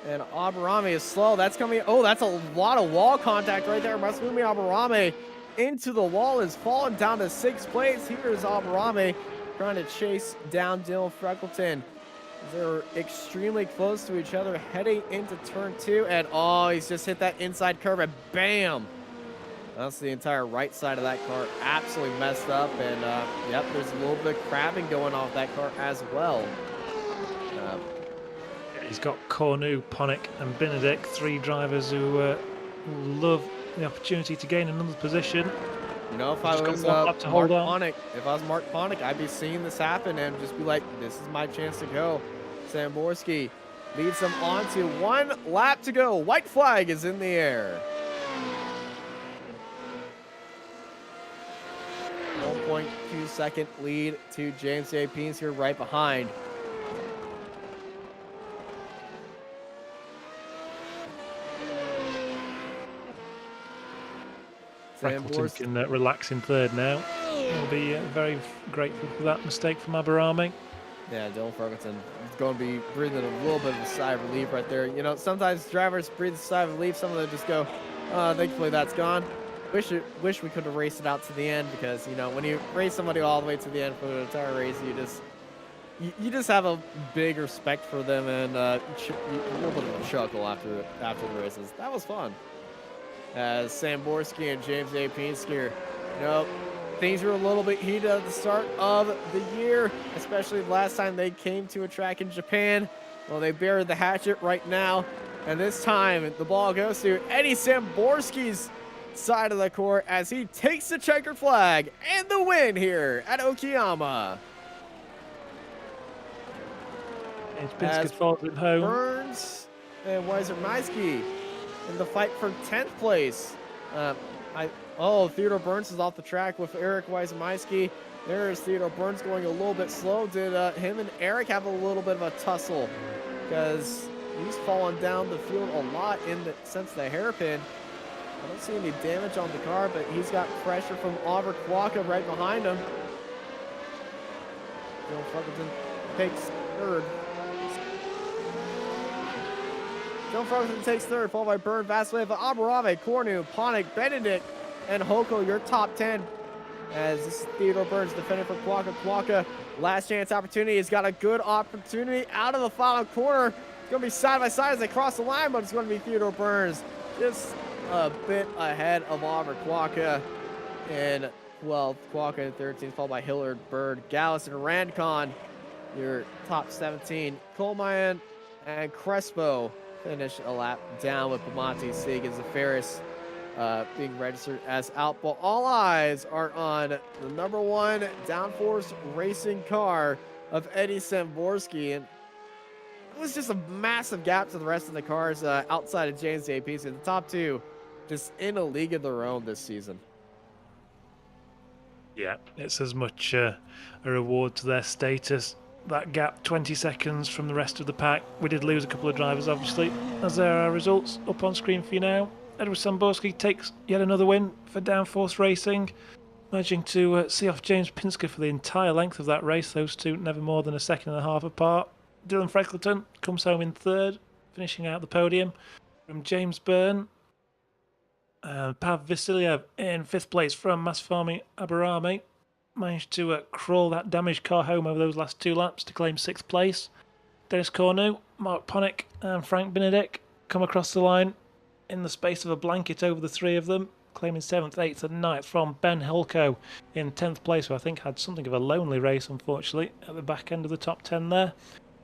And Aberami is slow. That's coming. Oh, that's a lot of wall contact right there. Masumi Aberami into the wall, is falling down to 6th place. Here is Aberami trying to chase down Dylan Freckleton. They're extremely close to each other heading into turn 2, and oh, he's just hit that inside curve and bam! That's the entire right side of that car absolutely messed up, and yep, there's a little bit of crabbing going off that car as well. He's got Cornu, Ponic, and Benedict, 3 drivers who love the opportunity to gain another position. You know, if I was Mark Ponic, I'd be seeing this happen and just be like, this is my chance to go. Samborski leads them on to 1 lap to go. White flag is in the air. 1.2 second lead to James J. Peens here right behind. Freckleton can relax in 3rd now. He'll be very grateful for that mistake from Aberami. Yeah, Dylan Freckleton is going to be breathing a little bit of a sigh of relief right there. You know, sometimes drivers breathe a sigh of relief. Some of them just go, thankfully that's gone. Wish we could have raced it out to the end, because, you know, when you race somebody all the way to the end for the entire race, you just have a big respect for them and a little bit of a chuckle after the races. That was fun. As Samborski and James A. Pinsker, you know, things were a little bit heated at the start of the year, especially last time they came to a track in Japan. Well, they buried the hatchet right now, and this time the ball goes to Eddie Samborski's side of the court as he takes the checkered flag and the win here at Okayama. It's Pinsker follows him home. Burns and Weiser Meisky in the fight for 10th place. Oh, Theodore Burns is off the track with Eric Weismeiski. There's Theodore Burns going a little bit slow. Did him and Eric have a little bit of a tussle? Because he's fallen down the field a lot since the hairpin. I don't see any damage on the car, but he's got pressure from Oliver Kwaka right behind him. Dylan Freckleton takes third. Dylan Freckleton takes third, followed by Byrne, Vasiliev, Aberave, Cornu, Ponick, Benedict, and Hoko, your top 10. As this is Theodore Burns defending for Kwaka. Kwaka, last chance opportunity. He's got a good opportunity out of the final corner. It's going to be side by side as they cross the line, but it's going to be Theodore Burns just a bit ahead of Oliver Kwaka in 12th. Kwaka in 13th, followed by Hillard, Bird, Gallus, and Randcon, your top 17. Coleman and Crespo finish a lap down with Bamonte, Sig, and Zafaris being registered as out. But all eyes are on the #1 downforce racing car of Eddie Samborski. And it was just a massive gap to the rest of the cars outside of James JP. So the top two just in a league of their own this season. Yeah, it's as much a reward to their status. That gap 20 seconds from the rest of the pack. We did lose a couple of drivers, obviously, as there are results up on screen for you now. Edward Samborski takes yet another win for downforce racing, managing to see off James Pinsker for the entire length of that race. Those two never more than a second and a half apart. Dylan Freckleton comes home in third, finishing out the podium from James Byrne. Pav Vasiliev in 5th place from Masfami Aberame. Managed to crawl that damaged car home over those last 2 laps to claim 6th place. Dennis Cornu, Mark Ponick, and Frank Benedict come across the line in the space of a blanket over the 3 of them, claiming 7th, 8th, and 9th from Ben Hilko in 10th place, who I think had something of a lonely race, unfortunately, at the back end of the top 10 there.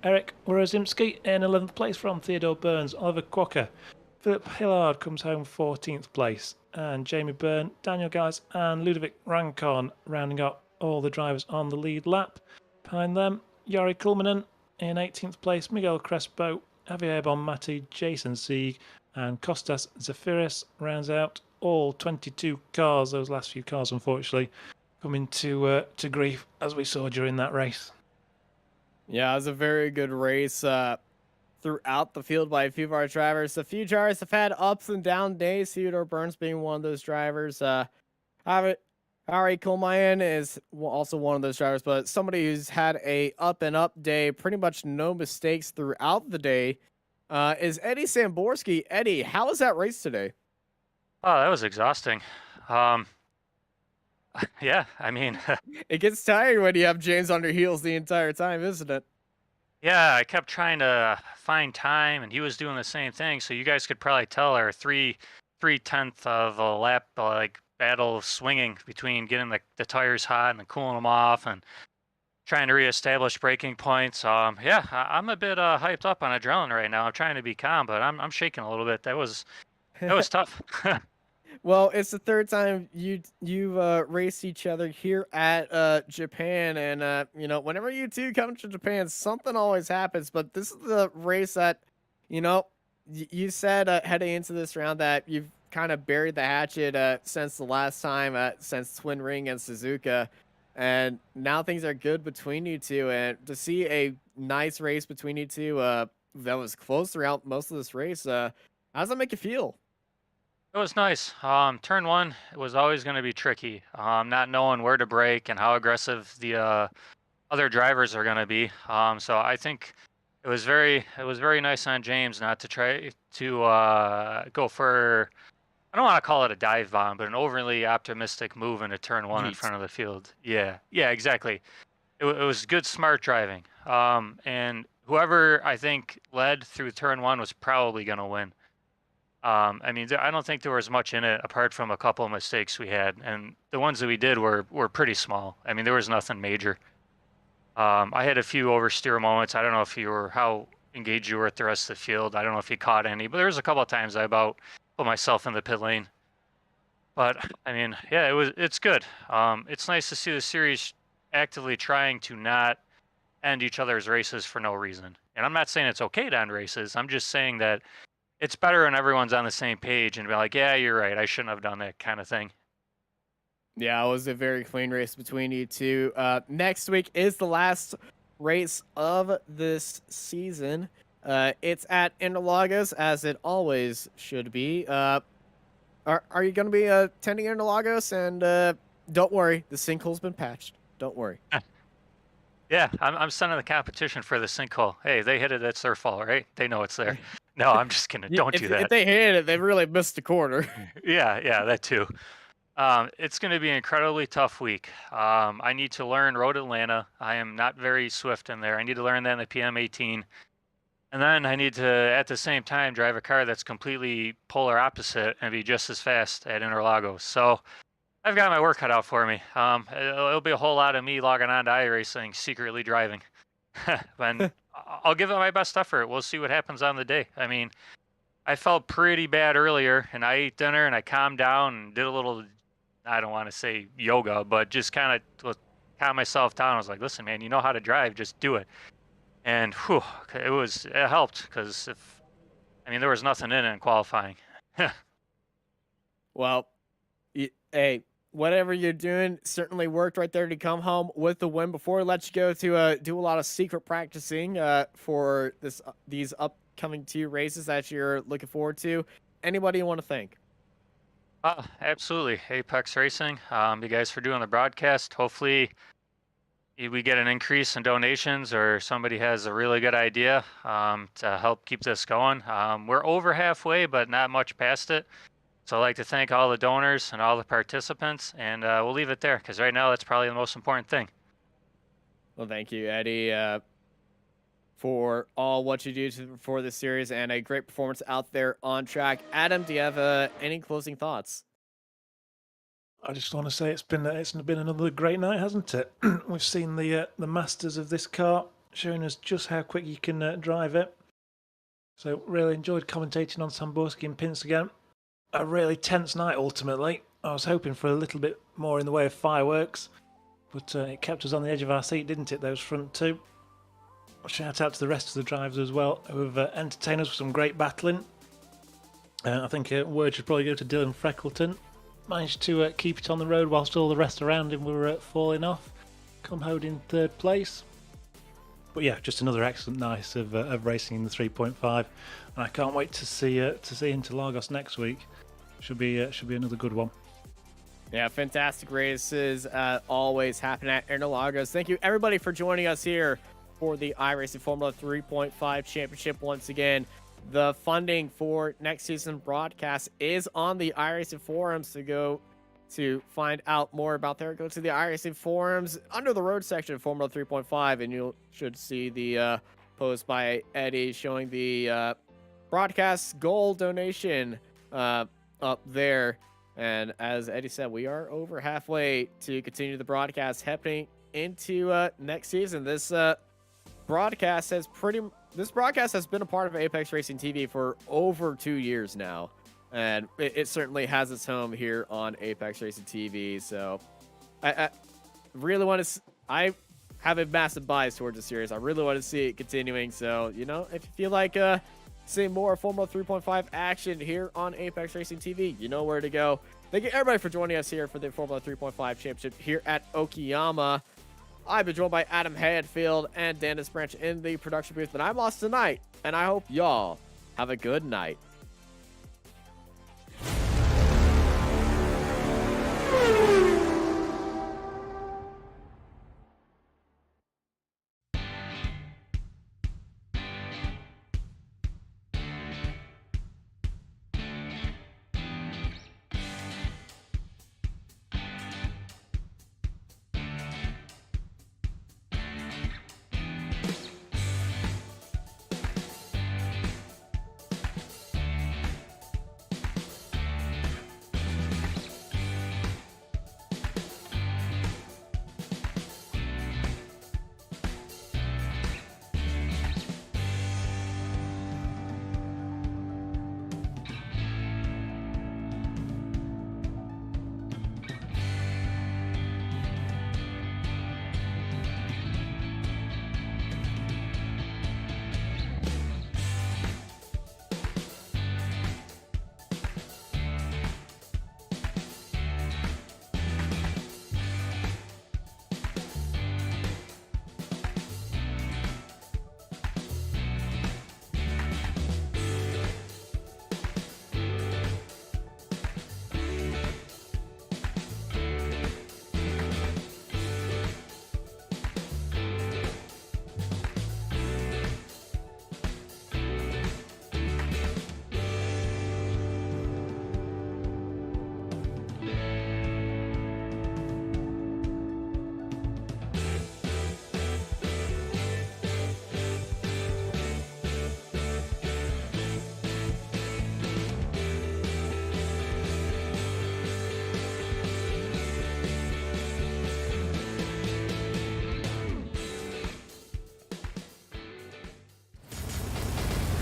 Eric Worozimski in 11th place from Theodore Burns, Oliver Quokka. Philip Hillard comes home 14th place, and Jamie Byrne, Daniel Gallus, and Ludovic Rancon rounding up all the drivers on the lead lap. Behind them, Yari Kulmanen in 18th place, Miguel Crespo, Javier Bonmati, Jason Sieg, and Kostas Zafiris rounds out all 22 cars. Those last few cars, unfortunately, coming to grief, as we saw during that race. Yeah, it was a very good race throughout the field by a few of our drivers. A few drivers have had ups and down days, Theodore Burns being one of those drivers. Harry Colmayan is also one of those drivers, but somebody who's had a up and up day, pretty much no mistakes throughout the day, is Eddie Samborski. Eddie, how was that race today? Oh, that was exhausting. Yeah, I mean, It gets tiring when you have James on your heels the entire time, isn't it? yeah, I kept trying to find time, and he was doing the same thing. So you guys could probably tell our 3/10 of a lap like battle swinging between getting the tires hot and then cooling them off and trying to reestablish braking points. Yeah, I'm a bit hyped up on adrenaline right now. I'm trying to be calm, but I'm shaking a little bit. That was tough. Well, it's the third time you've raced each other here at Japan, and whenever you two come to Japan, something always happens. But this is the race that, you said heading into this round that you've kind of buried the hatchet since the last time, since Twin Ring and Suzuka, and now things are good between you two. And to see a nice race between you two that was close throughout most of this race, how does that make you feel? It was nice. Turn 1, it was always going to be tricky. Not knowing where to brake and how aggressive the other drivers are going to be. So I think it was very nice on James not to try to go for, I don't want to call it a dive bomb, but an overly optimistic move into turn 1 in front of the field. Yeah, exactly. It was good, smart driving. And whoever I think led through turn 1 was probably going to win. I mean, I don't think there was much in it apart from a couple of mistakes we had, and the ones that we did were pretty small. I mean, there was nothing major. I had a few oversteer moments. I don't know how engaged you were with the rest of the field. I don't know if you caught any, but there was a couple of times I about put myself in the pit lane. But I mean, yeah, it's good. It's nice to see the series actively trying to not end each other's races for no reason. And I'm not saying it's okay to end races. I'm just saying that it's better when everyone's on the same page and be like, yeah, you're right, I shouldn't have done that kind of thing. Yeah, it was a very clean race between you two. Next week is the last race of this season. It's at Interlagos, as it always should be. Are you going to be attending Interlagos? And don't worry, the sinkhole's been patched. Don't worry. Yeah, I'm sending the competition for the sinkhole. Hey, they hit it, it's their fault, right? They know it's there. No, I'm just kidding. Don't do that. If they hit it, they really missed the quarter. Yeah, that too. It's going to be an incredibly tough week. I need to learn Road Atlanta. I am not very swift in there. I need to learn that in the PM18. And then I need to, at the same time, drive a car that's completely polar opposite and be just as fast at Interlagos. So I've got my work cut out for me. It'll be a whole lot of me logging on to iRacing, secretly driving. And I'll give it my best effort. We'll see what happens on the day. I mean, I felt pretty bad earlier, and I ate dinner, and I calmed down and did a little, I don't want to say yoga, but just kind of calm myself down. I was like, listen, man, you know how to drive, just do it. And whew, it helped, because there was nothing in it in qualifying. Well, hey, whatever you're doing certainly worked right there to come home with the win. Before I let you go to do a lot of secret practicing for these upcoming 2 races that you're looking forward to, anybody you want to thank? Absolutely. Apex Racing, you guys for doing the broadcast. Hopefully we get an increase in donations, or somebody has a really good idea to help keep this going. We're over halfway, but not much past it. So I'd like to thank all the donors and all the participants, and we'll leave it there, because right now that's probably the most important thing. Well, thank you, Eddie, for all what you do for this series, and a great performance out there on track. Adam, do you have any closing thoughts? I just want to say it's been another great night, hasn't it? We've seen the masters of this car, showing us just how quick you can drive it. So really enjoyed commentating on Samborski and Pince again. A really tense night ultimately. I was hoping for a little bit more in the way of fireworks, but it kept us on the edge of our seat, didn't it, those front 2? Shout out to the rest of the drivers as well, who have entertained us with some great battling. I think word should probably go to Dylan Freckleton. Managed to keep it on the road whilst all the rest around him were falling off. Come home in 3rd place. But yeah, just another excellent night of racing in the 3.5, and I can't wait to see Interlagos next week. Should be another good one. Yeah, fantastic races always happen at Interlagos. Thank you everybody for joining us here for the iRacing Formula 3.5 Championship once again. The funding for next season broadcast is on the iRacing forums. To go to find out more about there, go to the iRacing forums under the road section of Formula 3.5, and you should see the post by Eddie showing the broadcast goal donation up there. And as Eddie said, we are over halfway to continue the broadcast happening into next season. This broadcast has been a part of Apex Racing TV for over 2 years now, and it certainly has its home here on Apex Racing TV. So I really want to. I have a massive bias towards the series. I really want to see it continuing. So if you feel like seeing more Formula 3.5 action here on Apex Racing TV, you know where to go. Thank you everybody for joining us here for the Formula 3.5 Championship here at Okayama. I've been joined by Adam Hadfield and Dennis Branch in the production booth, but I'm lost tonight, and I hope y'all have a good night.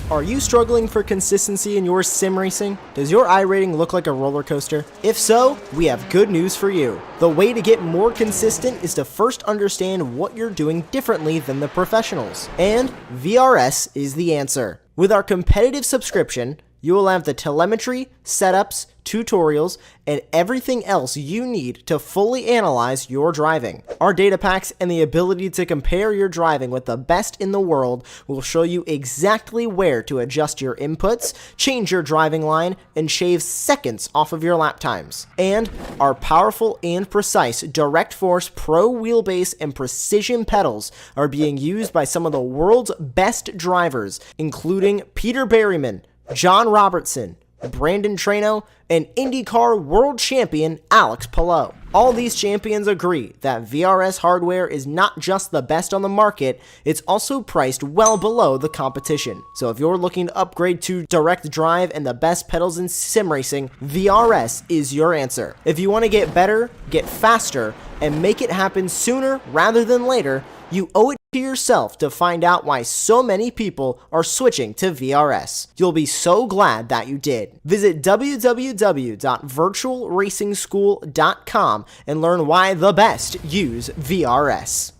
Are you struggling for consistency in your sim racing? Does your iRating look like a roller coaster? If so, we have good news for you. The way to get more consistent is to first understand what you're doing differently than the professionals. And VRS is the answer. With our competitive subscription, you will have the telemetry, setups, tutorials, and everything else you need to fully analyze your driving. Our data packs and the ability to compare your driving with the best in the world will show you exactly where to adjust your inputs, change your driving line, and shave seconds off of your lap times. And our powerful and precise Direct Force Pro wheelbase and precision pedals are being used by some of the world's best drivers, including Peter Berryman, John Robertson, Brandon Trano, and IndyCar world champion Alex Palou. All these champions agree that VRS hardware is not just the best on the market, it's also priced well below the competition. So if you're looking to upgrade to direct drive and the best pedals in sim racing, VRS is your answer. If you want to get better, get faster, and make it happen sooner rather than later, you owe it to yourself to find out why so many people are switching to VRS. You'll be so glad that you did. Visit www.virtualracingschool.com and learn why the best use VRS.